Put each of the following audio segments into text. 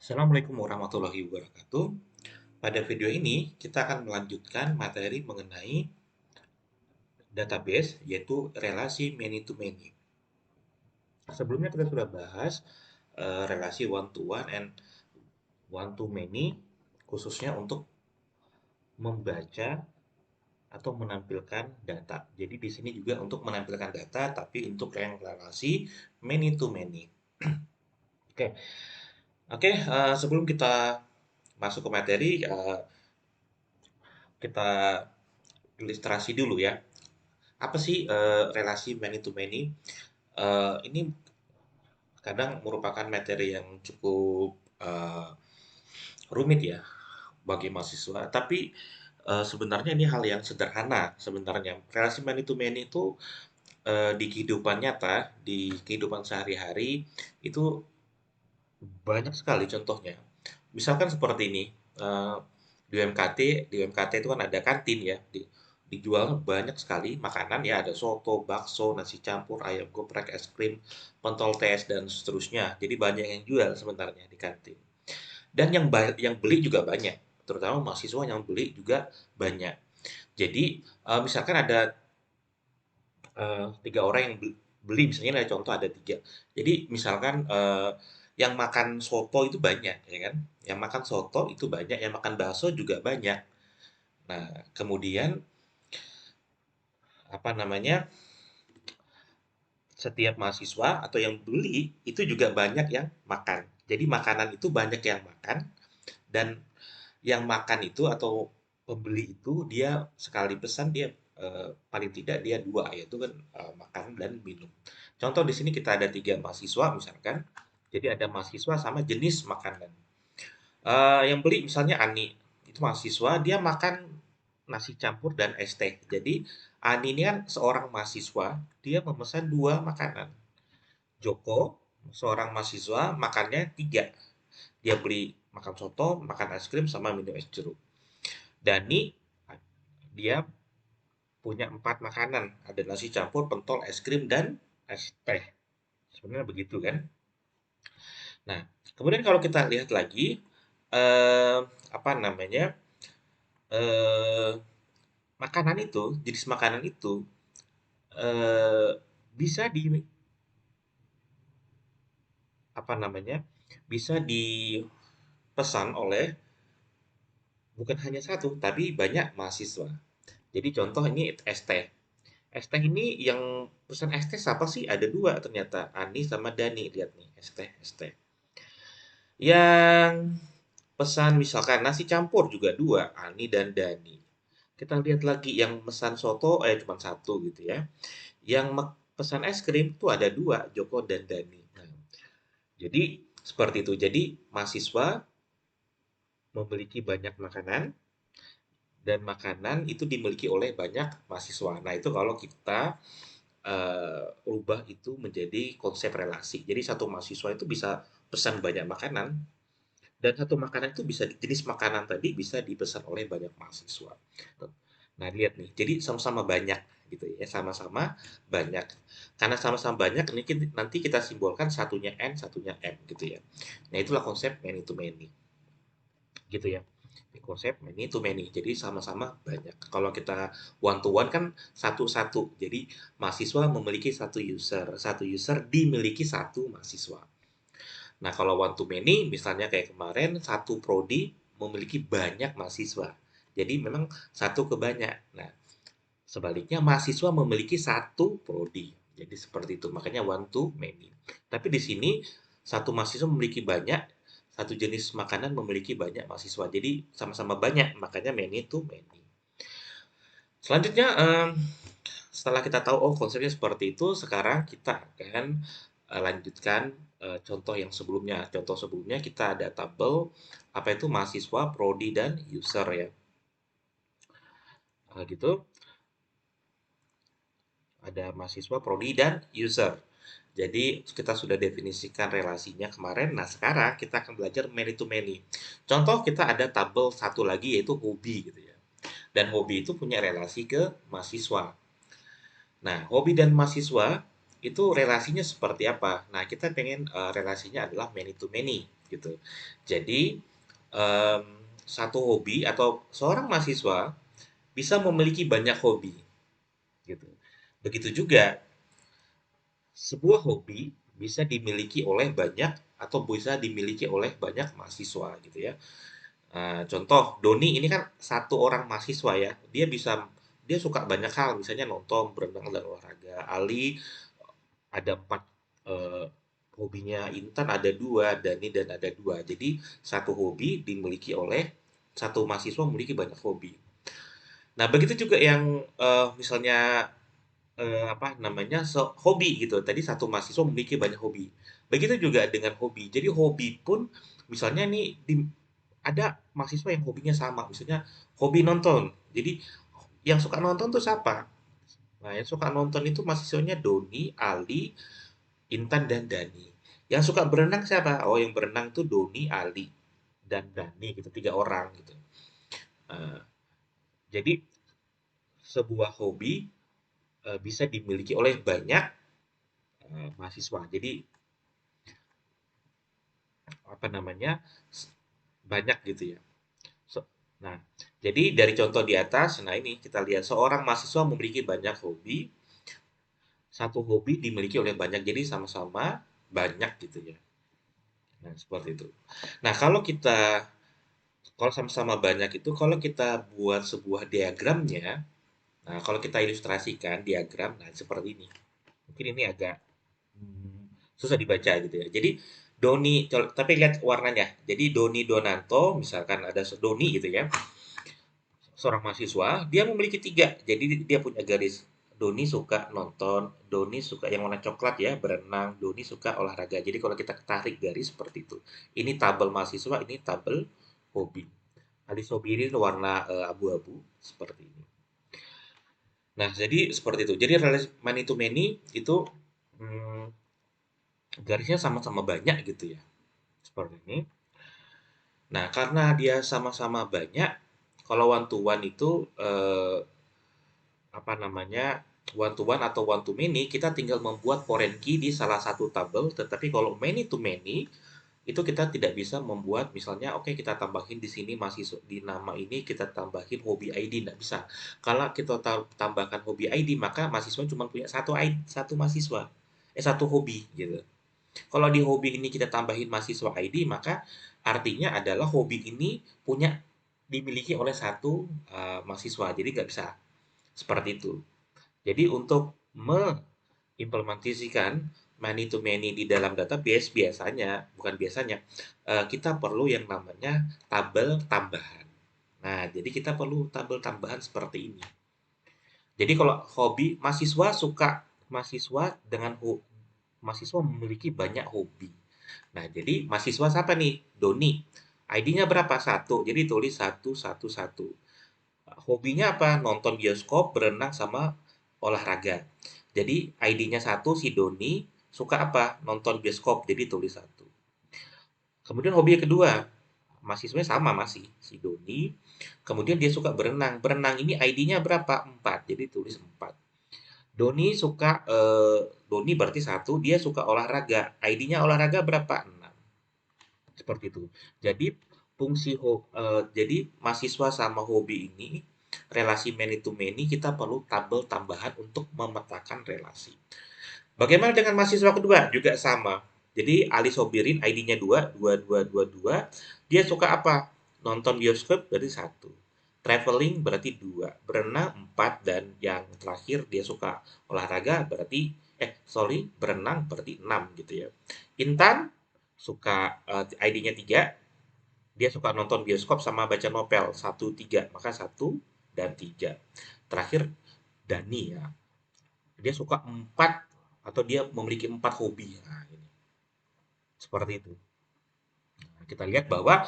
Assalamualaikum warahmatullahi wabarakatuh. Pada video ini, kita akan melanjutkan materi mengenai database, yaitu relasi many-to-many. Sebelumnya kita sudah bahas relasi one-to-one and one-to-many, khususnya untuk membaca atau menampilkan data. Jadi di sini juga untuk menampilkan data, tapi untuk yang relasi many-to-many. Oke, oke. Sebelum kita masuk ke materi, kita ilustrasi dulu ya. Apa sih relasi many to many? Ini kadang merupakan materi yang cukup rumit ya bagi mahasiswa, tapi sebenarnya ini hal yang sederhana sebenarnya. Relasi many to many itu di kehidupan nyata, di kehidupan sehari-hari itu banyak sekali contohnya. Misalkan seperti ini, eh, di UMKT itu kan ada kantin ya, dijual banyak sekali makanan ya, ada soto, bakso, nasi campur, ayam geprek, es krim, pentol tes, dan seterusnya. Jadi banyak yang jual sebenarnya di kantin. Dan yang beli juga banyak, terutama mahasiswa yang beli juga banyak. Jadi misalkan ada 3 orang yang beli, misalnya ada contoh ada 3. Jadi misalkan yang makan soto itu banyak, ya kan? Yang makan soto itu banyak, yang makan bakso juga banyak. Nah, kemudian apa namanya? Setiap mahasiswa atau yang beli itu juga banyak yang makan. Jadi makanan itu banyak yang makan dan yang makan itu atau pembeli itu dia sekali pesan dia paling tidak dia dua yaitu kan makan dan minum. Contoh di sini kita ada 3 mahasiswa misalkan. Jadi ada mahasiswa sama jenis makanan. Yang beli misalnya Ani, itu mahasiswa, dia makan nasi campur dan es teh. Jadi Ani ini kan seorang mahasiswa, dia memesan 2 makanan. Joko, seorang mahasiswa, makannya 3. Dia beli makan soto, makan es krim, sama minum es jeruk. Dani, dia punya 4 makanan. Ada nasi campur, pentol, es krim, dan es teh. Sebenarnya begitu kan? Nah, kemudian kalau kita lihat lagi, eh, apa namanya, eh, makanan itu, jenis makanan itu eh, bisa di apa namanya, bisa dipesan oleh bukan hanya satu, tapi banyak mahasiswa. Jadi contoh ini es teh. Es teh ini yang pesan es teh siapa sih? Ada 2 ternyata, Ani sama Dani. Lihat nih, es teh, es teh. Yang pesan misalkan nasi campur juga 2, Ani dan Dani. Kita lihat lagi yang pesan soto, cuma satu gitu ya. Yang pesan es krim tuh ada 2, Joko dan Dani. Nah, jadi seperti itu. Jadi mahasiswa memiliki banyak makanan dan makanan itu dimiliki oleh banyak mahasiswa. Nah, itu kalau kita ubah itu menjadi konsep relasi. Jadi satu mahasiswa itu bisa pesan banyak makanan dan satu makanan itu bisa jenis makanan tadi bisa dipesan oleh banyak mahasiswa. Nah, lihat nih. Jadi sama-sama banyak gitu ya, sama-sama banyak. Karena sama-sama banyak ini nanti kita simbolkan satunya N, satunya M gitu ya. Nah, itulah konsep many to many gitu ya. Konsep many to many. Jadi sama-sama banyak. Kalau kita one to one kan satu-satu. Jadi mahasiswa memiliki satu user dimiliki satu mahasiswa. Nah, kalau one to many, misalnya kayak kemarin, satu prodi memiliki banyak mahasiswa. Jadi memang satu ke banyak. Nah, sebaliknya mahasiswa memiliki satu prodi. Jadi seperti itu. Makanya one to many. Tapi di sini satu mahasiswa memiliki banyak, satu jenis makanan memiliki banyak mahasiswa. Jadi sama-sama banyak, makanya many to many. Selanjutnya, setelah kita tahu oh konsepnya seperti itu, sekarang kita akan lanjutkan contoh yang sebelumnya. Contoh sebelumnya kita ada tabel apa itu mahasiswa, prodi, dan user ya. Gitu. Ada mahasiswa, prodi, dan user. Jadi kita sudah definisikan relasinya kemarin. Nah, sekarang kita akan belajar many to many. Contoh kita ada tabel satu lagi yaitu hobi gitu ya. Dan hobi itu punya relasi ke mahasiswa. Nah, hobi dan mahasiswa itu relasinya seperti apa? Nah, kita pengen relasinya adalah many to many. gitu. Jadi, em, satu hobi atau seorang mahasiswa bisa memiliki banyak hobi gitu. Begitu juga sebuah hobi bisa dimiliki oleh banyak atau bisa dimiliki oleh banyak mahasiswa gitu ya. Contoh Doni ini kan satu orang mahasiswa ya, dia suka banyak hal, misalnya nonton, berenang, dan olahraga. Ali ada 4 hobinya, Intan ada 2, Dani dan ada 2. Jadi satu hobi dimiliki oleh satu mahasiswa memiliki banyak hobi. Nah, begitu juga yang misalnya apa namanya, hobi gitu. Tadi satu mahasiswa memiliki banyak hobi. Begitu juga dengan hobi. Jadi hobi pun misalnya nih ada mahasiswa yang hobinya sama, misalnya hobi nonton. Jadi yang suka nonton tuh siapa? Nah, yang suka nonton itu mahasiswanya Doni, Ali, Intan, dan Dani. Yang suka berenang siapa? Oh, yang berenang tuh Doni, Ali, dan Dani gitu, 3 orang gitu. Eh, jadi sebuah hobi bisa dimiliki oleh banyak mahasiswa. Jadi apa namanya, banyak gitu ya. Nah, jadi dari contoh di atas, nah ini kita lihat seorang mahasiswa memiliki banyak hobi, satu hobi dimiliki oleh banyak, jadi sama-sama banyak gitu ya. Nah, seperti itu. Nah, kalau sama-sama banyak itu, kalau kita buat sebuah diagramnya, nah kalau kita ilustrasikan diagram, nah seperti ini. Mungkin ini agak susah dibaca gitu ya. Jadi tapi lihat warnanya. Jadi Doni Donanto, misalkan ada Doni gitu ya, seorang mahasiswa, dia memiliki 3. Jadi dia punya garis. Doni suka nonton, Doni suka yang warna coklat ya, berenang, Doni suka olahraga. Jadi kalau kita tarik garis seperti itu. Ini tabel mahasiswa, ini tabel hobi. Alis hobi ini warna abu-abu seperti ini. Nah, jadi seperti itu. Jadi relasi many to many itu hmm, garisnya sama-sama banyak gitu ya. Seperti ini. Nah, karena dia sama-sama banyak, kalau one to one itu apa namanya, one to one atau one to many, kita tinggal membuat foreign key di salah satu tabel. Tetapi kalau many to many itu kita tidak bisa membuat, misalnya oke kita tambahin di sini masih di nama ini kita tambahin hobi ID, tidak bisa. Kalau kita tambahkan hobi ID, maka mahasiswa cuma punya satu ID, satu mahasiswa, satu hobi gitu. Kalau di hobi ini kita tambahin mahasiswa ID, maka artinya adalah hobi ini punya dimiliki oleh satu mahasiswa, jadi nggak bisa seperti itu. Jadi untuk mengimplementasikan many to many di dalam database, biasanya kita perlu yang namanya tabel tambahan. Nah, jadi kita perlu tabel tambahan seperti ini. Jadi kalau hobi, mahasiswa dengan mahasiswa memiliki banyak hobi. Nah, jadi mahasiswa siapa nih? Doni. ID-nya berapa? Satu. Jadi tulis satu, satu, satu. Hobinya apa? Nonton bioskop, berenang, sama olahraga. Jadi ID-nya satu, si Doni suka apa? Nonton bioskop. Jadi tulis satu. Kemudian hobi yang kedua, mahasiswanya sama masih, si Doni. Kemudian dia suka berenang. Berenang ini ID-nya berapa? 4. Jadi tulis 4. Doni suka, Doni berarti satu, dia suka olahraga. ID-nya olahraga berapa? 6. Seperti itu. Jadi jadi mahasiswa sama hobi ini relasi many to many kita perlu tabel tambahan untuk memetakan relasi. Bagaimana dengan mahasiswa kedua? Juga sama. Jadi Ali Sobirin ID-nya 2, 2, 2, 2, 2. Dia suka apa? Nonton bioskop berarti satu. Traveling berarti 2. Berenang 4. Dan yang terakhir dia suka olahraga berarti berenang berarti 6 gitu ya. Intan suka ID-nya 3. Dia suka nonton bioskop sama baca novel satu 3, maka satu dan 3. Terakhir Dani ya, dia suka 4 atau dia memiliki 4 hobi. Nah, ini seperti itu. Nah, kita lihat bahwa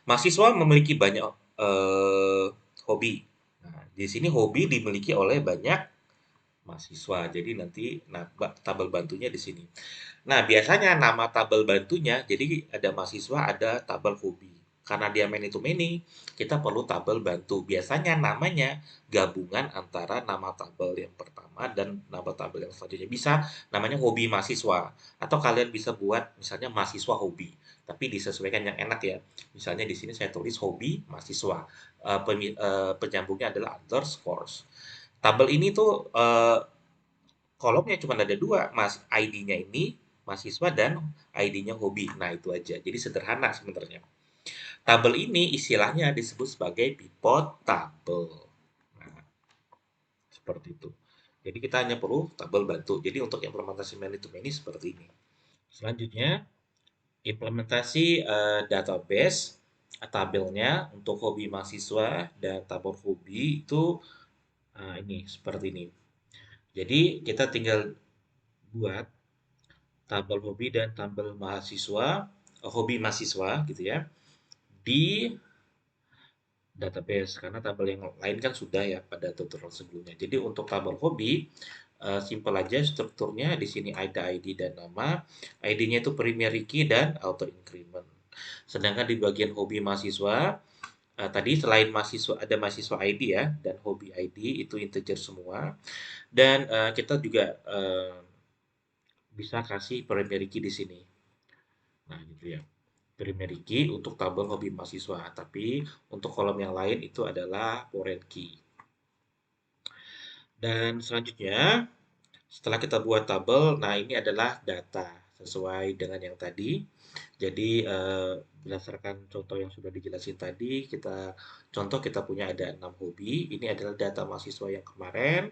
mahasiswa memiliki banyak hobi. Nah, di sini hobi dimiliki oleh banyak mahasiswa. Jadi nanti tabel bantunya di sini. Nah, biasanya nama tabel bantunya, jadi ada mahasiswa, ada tabel hobi. Karena dia many to many, kita perlu tabel bantu. Biasanya namanya gabungan antara nama tabel yang pertama dan nama tabel yang selanjutnya. Bisa namanya hobi mahasiswa. Atau kalian bisa buat misalnya mahasiswa hobi. tapi disesuaikan yang enak ya. Misalnya di sini saya tulis hobi mahasiswa, penyambungnya adalah underscores. Tabel ini tuh kolomnya cuma ada dua, mas ID-nya ini mahasiswa dan ID-nya hobi. Nah itu aja. Jadi sederhana sebenarnya. Tabel ini istilahnya disebut sebagai pivot tabel. Nah, seperti itu. Jadi kita hanya perlu tabel bantu. Jadi untuk implementasi many to many seperti ini. Selanjutnya, implementasi database tabelnya untuk hobi mahasiswa dan tabel hobi itu ini seperti ini. Jadi kita tinggal buat tabel hobi dan tabel mahasiswa, hobi mahasiswa gitu ya, di database karena tabel yang lain kan sudah ya pada tutorial sebelumnya. Jadi untuk tabel hobi simple aja strukturnya di sini ada ID dan nama. ID-nya itu primary key dan auto increment. Sedangkan di bagian hobi mahasiswa tadi selain mahasiswa ada mahasiswa ID ya dan hobi ID itu integer semua dan kita juga bisa kasih primary key di sini. Nah, gitu ya. Primary key untuk tabel hobi mahasiswa, tapi untuk kolom yang lain itu adalah foreign key. Dan selanjutnya, setelah kita buat tabel, nah ini adalah data sesuai dengan yang tadi. Jadi berdasarkan contoh yang sudah dijelasin tadi, kita punya ada 6 hobi. Ini adalah data mahasiswa yang kemarin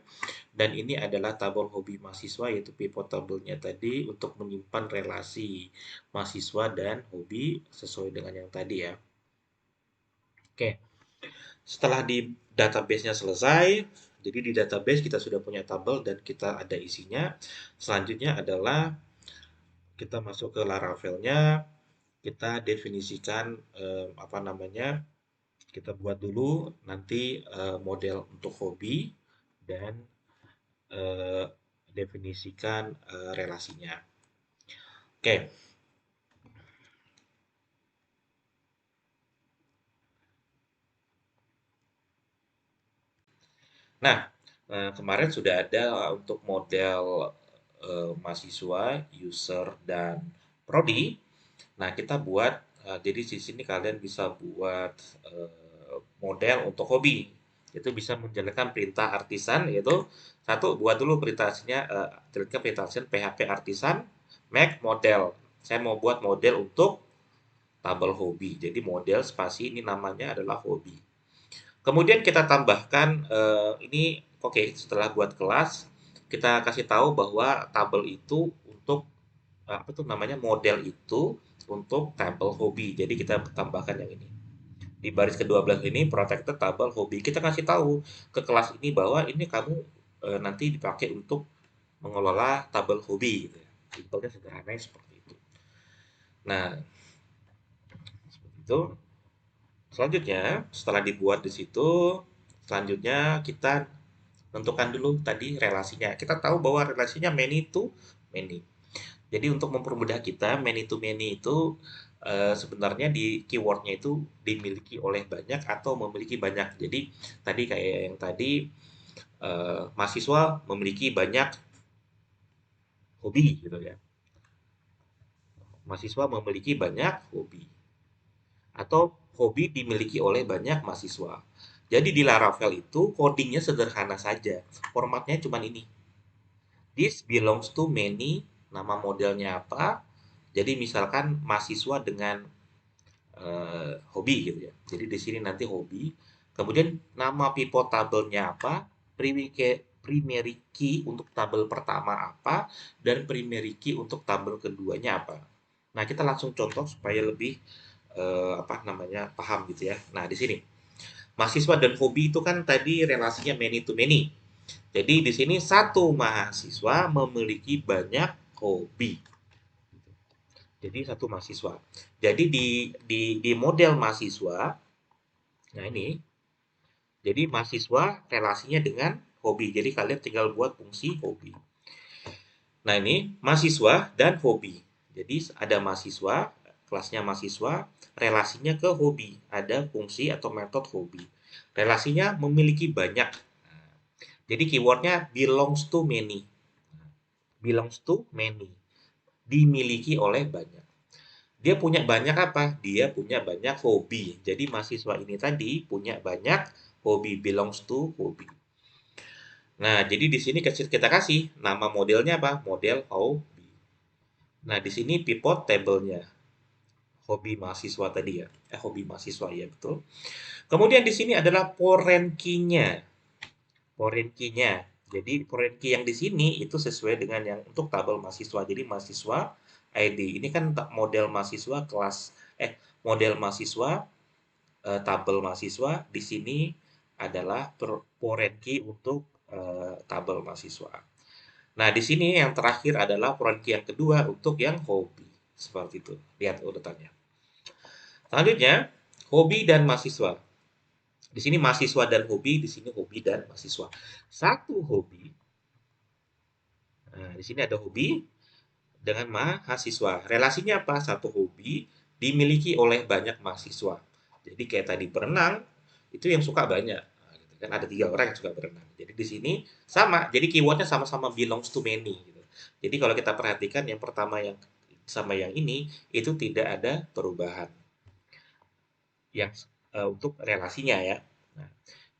dan ini adalah tabel hobi mahasiswa yaitu pivot tabelnya tadi untuk menyimpan relasi mahasiswa dan hobi sesuai dengan yang tadi ya. Oke, setelah di database-nya selesai, jadi di database kita sudah punya tabel dan kita ada isinya. Selanjutnya adalah kita masuk ke Laravel-nya, kita definisikan apa namanya, kita buat dulu nanti model untuk hobi dan eh, definisikan relasinya. Oke, nah kemarin sudah ada untuk model mahasiswa, user, dan prodi. Nah, kita buat, jadi di sini kalian bisa buat model untuk hobi. Itu bisa menjalankan perintah artisan, yaitu satu, buat dulu perintahnya, jalankan perintah artisan PHP artisan make model. Saya mau buat model untuk tabel hobi. Jadi model spasi ini namanya adalah hobi. Kemudian kita tambahkan ini oke, setelah buat kelas kita kasih tahu bahwa tabel itu untuk apa tuh namanya model itu untuk tabel hobi. Jadi kita tambahkan yang ini. Di baris ke-12 ini protected tabel hobi. Kita kasih tahu ke kelas ini bahwa ini kamu nanti dipakai untuk mengelola tabel hobi gitu ya. Simpelnya sederhana seperti itu. Nah, seperti itu. Selanjutnya, setelah dibuat di situ, selanjutnya kita tentukan dulu tadi relasinya. Kita tahu bahwa relasinya many to many. Jadi untuk mempermudah kita, many to many itu sebenarnya di keywordnya itu dimiliki oleh banyak atau memiliki banyak. Jadi tadi kayak yang tadi mahasiswa memiliki banyak hobi gitu ya. Mahasiswa memiliki banyak hobi atau hobi dimiliki oleh banyak mahasiswa. Jadi di Laravel itu codingnya sederhana saja. Formatnya cuma ini. This belongs to many, nama modelnya apa. Jadi misalkan mahasiswa dengan hobi gitu ya. Jadi di sini nanti hobi. Kemudian nama pivot tabelnya apa, primary key untuk tabel pertama apa, dan primary key untuk tabel keduanya apa. Nah, kita langsung contoh supaya lebih apa namanya paham gitu ya. Nah, di sini mahasiswa dan hobi itu kan tadi relasinya many to many. Jadi di sini satu mahasiswa memiliki banyak hobi. Jadi satu mahasiswa. Jadi di model mahasiswa, nah ini, jadi mahasiswa relasinya dengan hobi. Jadi kalian tinggal buat fungsi hobi. Nah ini mahasiswa dan hobi. Jadi ada mahasiswa, kelasnya mahasiswa, relasinya ke hobi. Ada fungsi atau metode hobi. Relasinya memiliki banyak. Jadi keywordnya belongs to many. Belongs to many. Dimiliki oleh banyak. Dia punya banyak apa? Dia punya banyak hobi. Jadi mahasiswa ini tadi punya banyak hobi, belongs to hobi. Nah, jadi di sini kita kasih nama modelnya apa? Model hobi. Nah, di sini pivot table-nya. Hobi mahasiswa tadi ya. Hobi mahasiswa ya, betul. Kemudian di sini adalah foreign key-nya. Foreign key-nya. Jadi foreign key yang di sini itu sesuai dengan yang untuk tabel mahasiswa. Jadi mahasiswa ID. Ini kan model mahasiswa kelas model mahasiswa tabel mahasiswa. Di sini adalah foreign key untuk tabel mahasiswa. Nah, di sini yang terakhir adalah foreign key yang kedua untuk yang hobi. Seperti itu. Lihat urutannya. Selanjutnya, hobi dan mahasiswa. Di sini mahasiswa dan hobi, di sini hobi dan mahasiswa. Satu hobi. Nah, di sini ada hobi dengan mahasiswa. Relasinya apa? Satu hobi dimiliki oleh banyak mahasiswa. Jadi kayak tadi berenang, itu yang suka banyak. Nah, gitu kan ada 3 orang yang suka berenang. Jadi di sini sama. Jadi keywordnya sama-sama belongs to many. Gitu. Jadi kalau kita perhatikan yang pertama yang sama yang ini itu tidak ada perubahan yang untuk relasinya ya. Nah,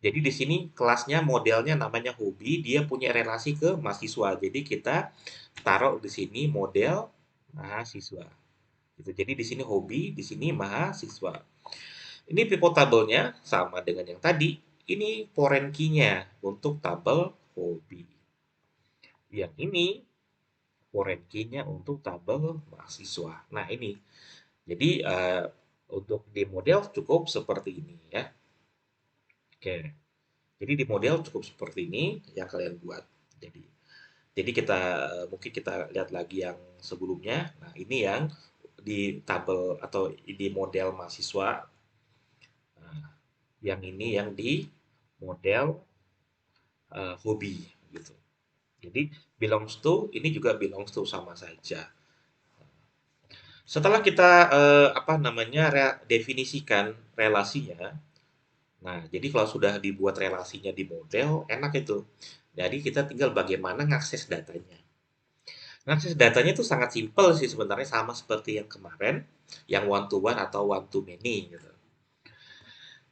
jadi di sini kelasnya modelnya namanya hobi, dia punya relasi ke mahasiswa. Jadi kita taruh di sini model mahasiswa. Gitu. Jadi di sini hobi, di sini mahasiswa. Ini pivot tabelnya sama dengan yang tadi. Ini foreign key-nya untuk tabel hobi. Yang ini foreign key-nya untuk tabel mahasiswa. Nah, ini. Jadi untuk di model cukup seperti ini ya. Oke. Jadi di model cukup seperti ini yang kalian buat. Jadi kita mungkin kita lihat lagi yang sebelumnya. Nah, ini yang di tabel atau di model mahasiswa. Nah, yang ini yang di model hobi gitu. Jadi belongs to ini juga belongs to sama saja. Setelah kita apa namanya definisikan relasinya. Nah, jadi kalau sudah dibuat relasinya di model, enak itu. Jadi kita tinggal bagaimana ngakses datanya. Ngakses datanya itu sangat simpel sih sebenarnya sama seperti yang kemarin, yang one to one atau one to many gitu.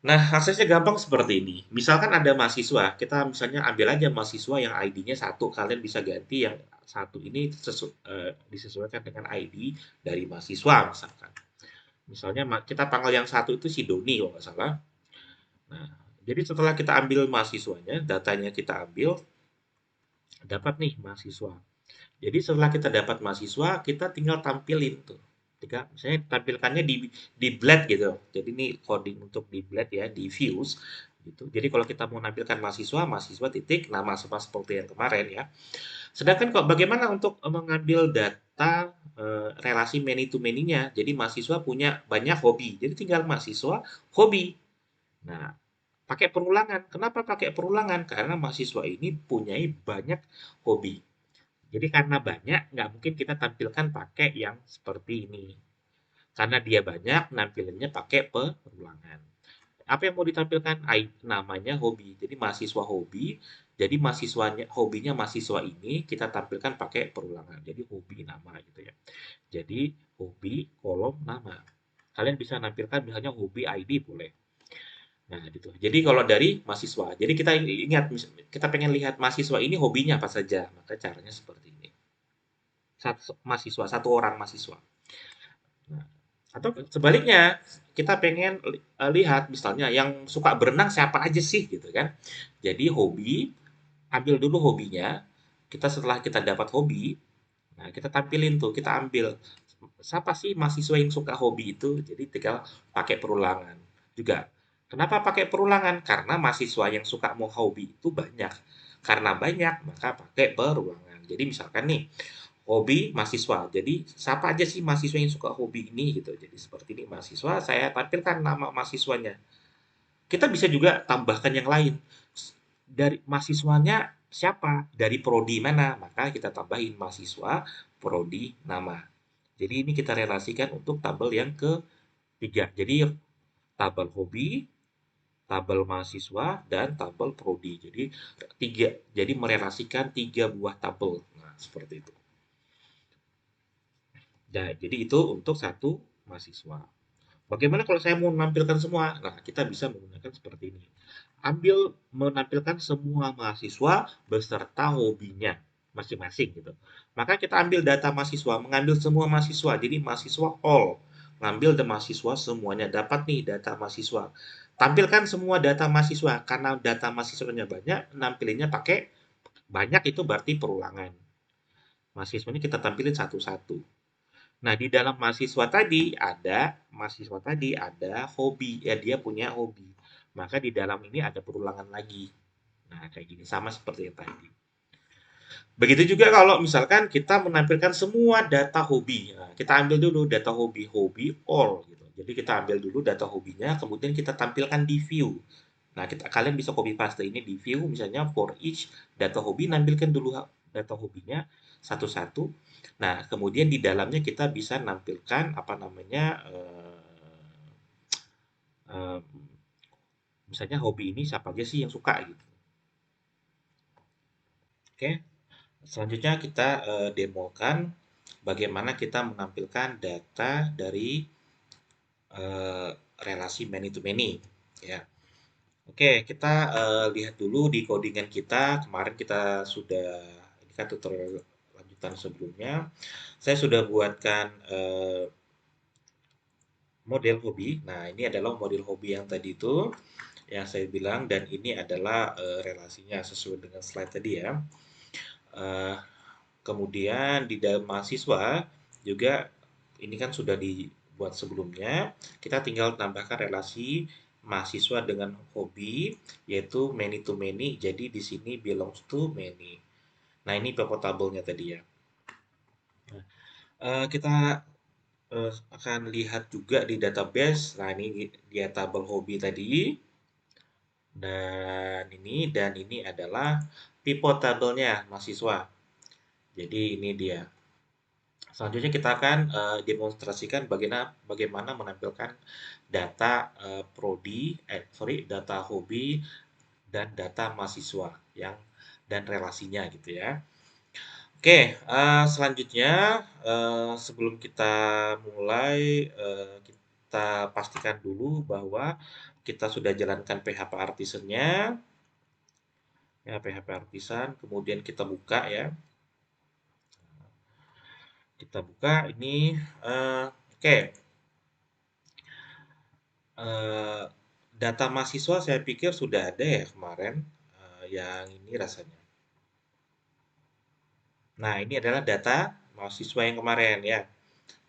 Nah, aksesnya gampang seperti ini. Misalkan ada mahasiswa, kita misalnya ambil aja mahasiswa yang ID-nya satu, kalian bisa ganti yang satu ini disesuaikan dengan ID dari mahasiswa misalkan. Misalnya kita panggil yang satu itu si Doni kalau nggak salah. Nah, jadi setelah kita ambil mahasiswanya, datanya kita ambil, dapat nih mahasiswa. Jadi setelah kita dapat mahasiswa, kita tinggal tampilin tuh. Misalnya tampilkannya di blend gitu. Jadi ini coding untuk di blend ya, di views gitu. Jadi kalau kita mau nampilkan mahasiswa, mahasiswa titik nama sama seperti yang kemarin ya. Sedangkan kok bagaimana untuk mengambil data relasi many to many-nya? Jadi mahasiswa punya banyak hobi. Jadi tinggal mahasiswa hobi. Nah, pakai perulangan. Kenapa pakai perulangan? Karena mahasiswa ini punya banyak hobi. Jadi karena banyak, nggak mungkin kita tampilkan pakai yang seperti ini. Karena dia banyak, nampilannya pakai perulangan. Apa yang mau ditampilkan? Namanya hobi. Jadi mahasiswa hobi. Jadi mahasiswanya hobinya mahasiswa ini kita tampilkan pakai perulangan. Jadi hobi nama gitu ya. Jadi hobi kolom nama. Kalian bisa nampilkan misalnya hobi ID boleh. Nah, gitu. Jadi kalau dari mahasiswa, jadi kita ingat, kita pengen lihat mahasiswa ini hobinya apa saja, maka caranya seperti ini. Satu mahasiswa, satu orang mahasiswa. Nah, atau sebaliknya, kita pengen lihat misalnya yang suka berenang siapa aja sih gitu kan. Jadi hobi, ambil dulu hobinya. Kita setelah kita dapat hobi, nah kita tampilin tuh, kita ambil siapa sih mahasiswa yang suka hobi itu. Jadi tinggal pakai perulangan juga. Kenapa pakai perulangan? Karena mahasiswa yang suka mau hobi itu banyak. Karena banyak, maka pakai perulangan. Jadi misalkan nih, hobi mahasiswa. Jadi siapa aja sih mahasiswa yang suka hobi ini gitu. Jadi seperti ini mahasiswa, saya tampilkan nama mahasiswanya. Kita bisa juga tambahkan yang lain. Dari mahasiswanya siapa? Dari prodi mana? Maka kita tambahin mahasiswa, prodi, nama. Jadi ini kita relasikan untuk tabel yang ketiga. Jadi tabel hobi, tabel mahasiswa, dan tabel prodi. Jadi jadi merelasikan 3 buah tabel. Nah, seperti itu. Nah, jadi itu untuk satu mahasiswa. Bagaimana kalau saya mau menampilkan semua? Nah, kita bisa menggunakan seperti ini. Ambil menampilkan semua mahasiswa beserta hobinya masing-masing gitu. Maka kita ambil data mahasiswa, mengambil semua mahasiswa. Jadi mahasiswa all, ngambil mahasiswa semuanya, dapat nih data mahasiswa. Tampilkan semua data mahasiswa karena data mahasiswanya banyak, nampilinnya pakai banyak itu berarti perulangan. Mahasiswanya kita tampilin satu-satu. Nah, di dalam mahasiswa tadi ada hobi, ya dia punya hobi. Maka di dalam ini ada perulangan lagi. Nah, kayak gini sama seperti yang tadi. Begitu juga kalau misalkan kita menampilkan semua data hobi. Nah, kita ambil dulu data hobi, hobi all gitu. Jadi kita ambil dulu data hobinya, kemudian kita tampilkan di view. Nah, kalian bisa copy paste ini di view, misalnya for each data hobi, nampilkan dulu data hobinya satu-satu. Nah, kemudian di dalamnya kita bisa nampilkan apa namanya, eh, misalnya hobi ini siapa aja sih yang suka gitu. Oke, selanjutnya kita demokan bagaimana kita menampilkan data dari eh, relasi many to many. Ya, oke, kita lihat dulu di codingan kita. Kemarin kita sudah, ini kan tutorial lanjutan sebelumnya. Saya sudah buatkan model hobi. Nah, ini adalah model hobi yang tadi itu yang saya bilang, dan ini adalah relasinya sesuai dengan slide tadi ya. Eh, Kemudian di dalam mahasiswa juga ini kan sudah dibuat sebelumnya. Kita tinggal tambahkan relasi mahasiswa dengan hobi yaitu many to many. Jadi di sini belongs to many. Nah, ini pivot table-nya tadi ya. Nah, kita akan lihat juga di database. Nah, ini dia tabel hobi tadi. Dan ini adalah pivot table-nya mahasiswa. Jadi ini dia. Selanjutnya kita akan demonstrasikan bagaimana menampilkan data prodi, data hobi dan data mahasiswa yang dan relasinya gitu ya. Oke, selanjutnya sebelum kita mulai, kita pastikan dulu bahwa kita sudah jalankan PHP Artisan-nya, ya PHP Artisan, kemudian kita buka ya. Kita buka ini, oke. eh, Data mahasiswa saya pikir sudah ada ya kemarin, yang ini rasanya. Nah, ini adalah data mahasiswa yang kemarin ya.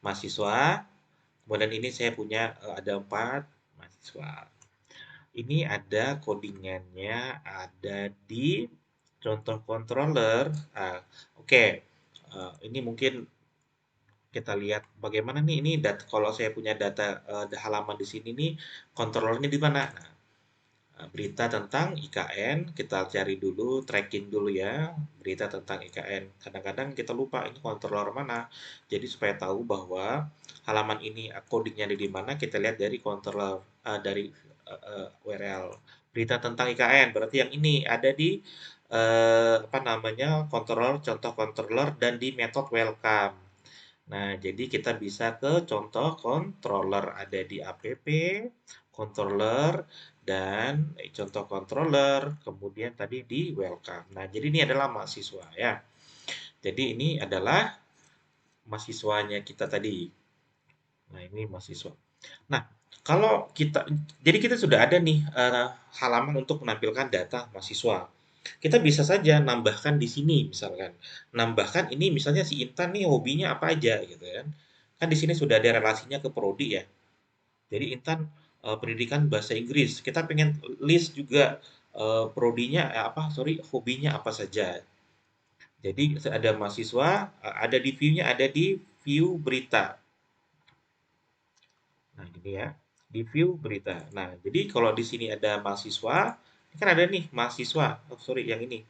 Mahasiswa, kemudian ini saya punya ada 4 mahasiswa. Ini ada codingannya, ada di contoh controller. Oke. Ini mungkin kita lihat bagaimana nih ini kalau saya punya data halaman di sini nih, controllernya di mana. Nah, berita tentang IKN, kita cari dulu, tracking dulu ya, berita tentang IKN. Kadang-kadang kita lupa ini controller mana. Jadi supaya tahu bahwa halaman ini codingnya ada di mana, kita lihat dari controller, dari URL. Berita tentang IKN, berarti yang ini ada di apa namanya, controller, contoh controller, dan di method welcome. Nah, jadi kita bisa ke contoh controller, ada di app, controller, dan contoh controller, kemudian tadi di welcome. Nah, jadi ini adalah mahasiswa ya. Jadi ini adalah mahasiswanya kita tadi. Nah, ini mahasiswa. Nah, kalau kita, jadi kita sudah ada nih halaman untuk menampilkan data mahasiswa. Kita bisa saja nambahkan di sini misalkan. Nambahkan ini misalnya si Intan nih hobinya apa aja gitu kan. Kan di sini sudah ada relasinya ke prodi ya. Jadi Intan pendidikan bahasa Inggris. Kita pengen list juga prodinya hobinya apa saja. Jadi ada mahasiswa, ada di view-nya, ada di view berita. Nah, ini ya, di view berita. Nah, jadi kalau di sini ada mahasiswa, ini kan ada nih mahasiswa. Oh, sorry, yang ini.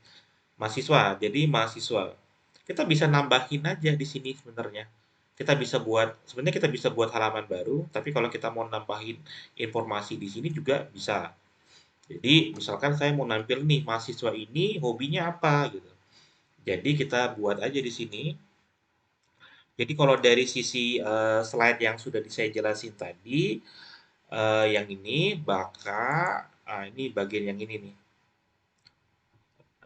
Mahasiswa. Jadi mahasiswa. Kita bisa nambahin aja di sini sebenarnya. Sebenarnya kita bisa buat halaman baru, tapi kalau kita mau nambahin informasi di sini juga bisa. Jadi, misalkan saya mau nampil nih mahasiswa ini hobinya apa gitu. Jadi kita buat aja di sini Jadi kalau dari sisi slide yang sudah saya jelasin tadi, yang ini maka ini bagian yang ini nih.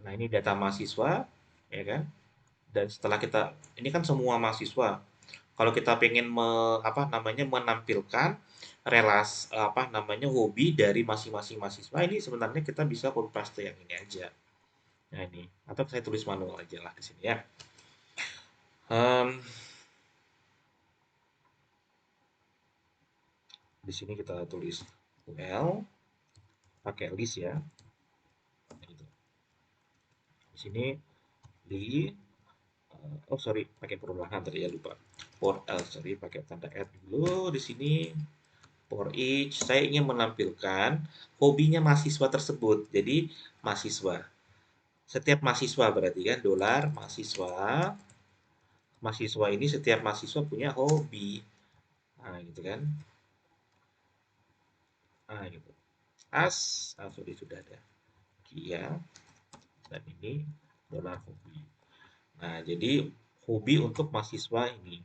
Nah ini data mahasiswa, ya kan? Dan setelah kita ini kan semua mahasiswa. Kalau kita pengen apa namanya menampilkan apa namanya hobi dari masing-masing mahasiswa ini sebenarnya kita bisa copy paste yang ini aja. Nah ini atau saya tulis manual aja lah di sini ya. Em, di sini kita tulis UL pakai list ya. Gitu. Di sini di oh sorry pakai perubahan tadi ya lupa. For sorry pakai tanda add dulu di sini. For each, saya ingin menampilkan hobinya mahasiswa tersebut. Jadi, mahasiswa. Setiap mahasiswa berarti kan, dolar mahasiswa. Mahasiswa ini setiap mahasiswa punya hobi. Nah, gitu kan. Nah, gitu. Sudah ada. Kia, dan ini dolar hobi. Nah, jadi hobi untuk mahasiswa ini.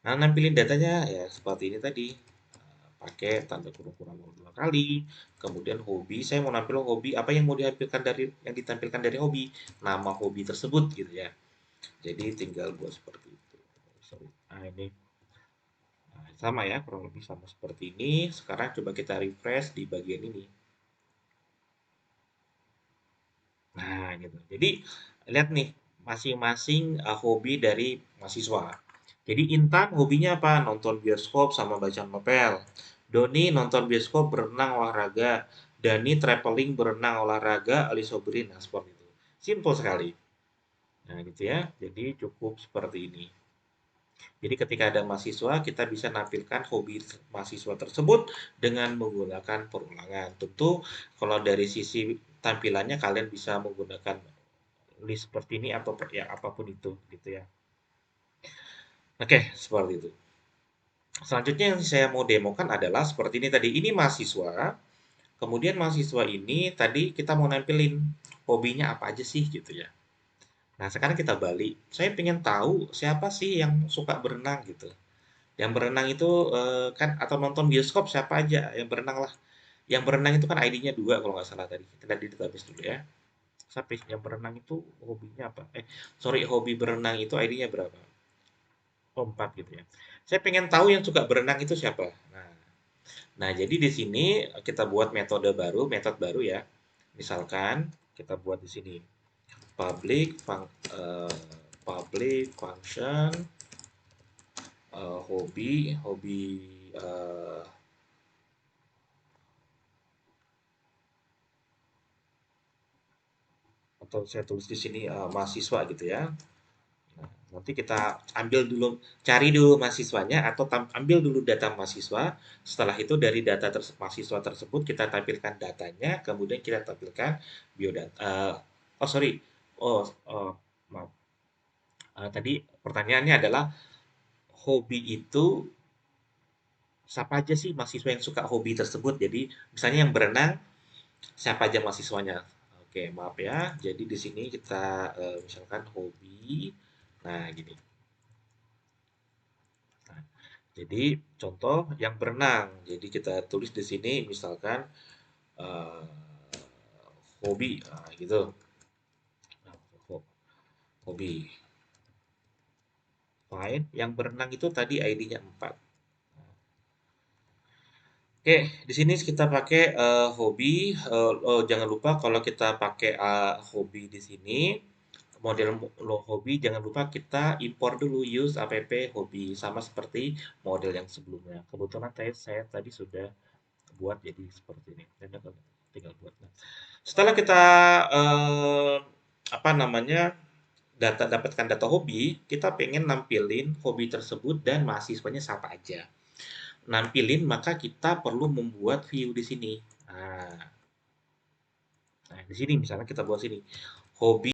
Nah, nampilin datanya ya seperti ini tadi. Pakai tanda kurung-kurung dua kali. Kemudian hobi, saya mau nampil hobi, apa yang mau ditampilkan dari hobi, nama hobi tersebut gitu ya. Jadi tinggal buat seperti itu. Sorry. Nah, ini sama ya, kurang lebih sama seperti ini. Sekarang coba kita refresh di bagian ini. Nah, gitu. Jadi lihat nih masing-masing hobi dari mahasiswa. Jadi Intan hobinya apa? Nonton bioskop sama baca novel. Doni nonton bioskop, berenang, olahraga. Dani traveling, berenang, olahraga. Ali Sobri, nah seperti itu. Simple sekali. Nah, gitu ya. Jadi cukup seperti ini. Jadi ketika ada mahasiswa, kita bisa nampilkan hobi mahasiswa tersebut dengan menggunakan perulangan. Tentu kalau dari sisi tampilannya kalian bisa menggunakan list seperti ini atau ya apapun itu gitu ya. Oke, seperti itu. Selanjutnya yang saya mau demokan adalah seperti ini tadi. Ini mahasiswa. Kemudian mahasiswa ini tadi kita mau nampilin hobinya apa aja sih gitu ya. Nah, sekarang kita balik. Saya pengen tahu siapa sih yang suka berenang gitu. Yang berenang itu kan atau nonton bioskop siapa aja yang berenang lah. Yang berenang itu kan ID-nya 2 kalau nggak salah tadi. Kita lihat di database dulu ya. Siapa yang berenang itu hobinya apa? Sorry, hobi berenang itu ID-nya berapa? Oh, 4 gitu ya. Saya pengen tahu yang suka berenang itu siapa. Nah, jadi di sini kita buat metode baru, metode baru ya. Misalkan kita buat di sini public eh, public function hobi hobi eh, atau saya tulis di sini mahasiswa gitu ya. Nah, nanti kita ambil dulu, cari dulu mahasiswanya atau ambil dulu data mahasiswa. Setelah itu dari data mahasiswa tersebut kita tampilkan datanya, kemudian kita tampilkan biodata. Oh sorry, oh, oh maaf. Tadi pertanyaannya adalah hobi itu siapa aja sih mahasiswa yang suka hobi tersebut? Jadi misalnya yang berenang, siapa aja mahasiswanya? Oke, maaf ya. Jadi di sini kita misalkan hobi. Nah, gini. Nah, jadi contoh yang berenang. Jadi kita tulis di sini misalkan eh, hobi, nah, gitu. Nah, hobi. Fine. Yang berenang itu tadi ID-nya 4. Oke, di sini kita pakai hobi. Oh, jangan lupa kalau kita pakai hobi di sini, model hobi, jangan lupa kita import dulu use app hobi sama seperti model yang sebelumnya. Kebetulan saya tadi sudah buat jadi seperti ini. Dan tinggal buat. Nah, setelah kita eh, apa namanya dapatkan data hobi, kita pengen nampilin hobi tersebut dan mahasiswanya siapa aja. Nampilin maka kita perlu membuat view di sini. Nah, nah di sini misalnya kita buat sini hobi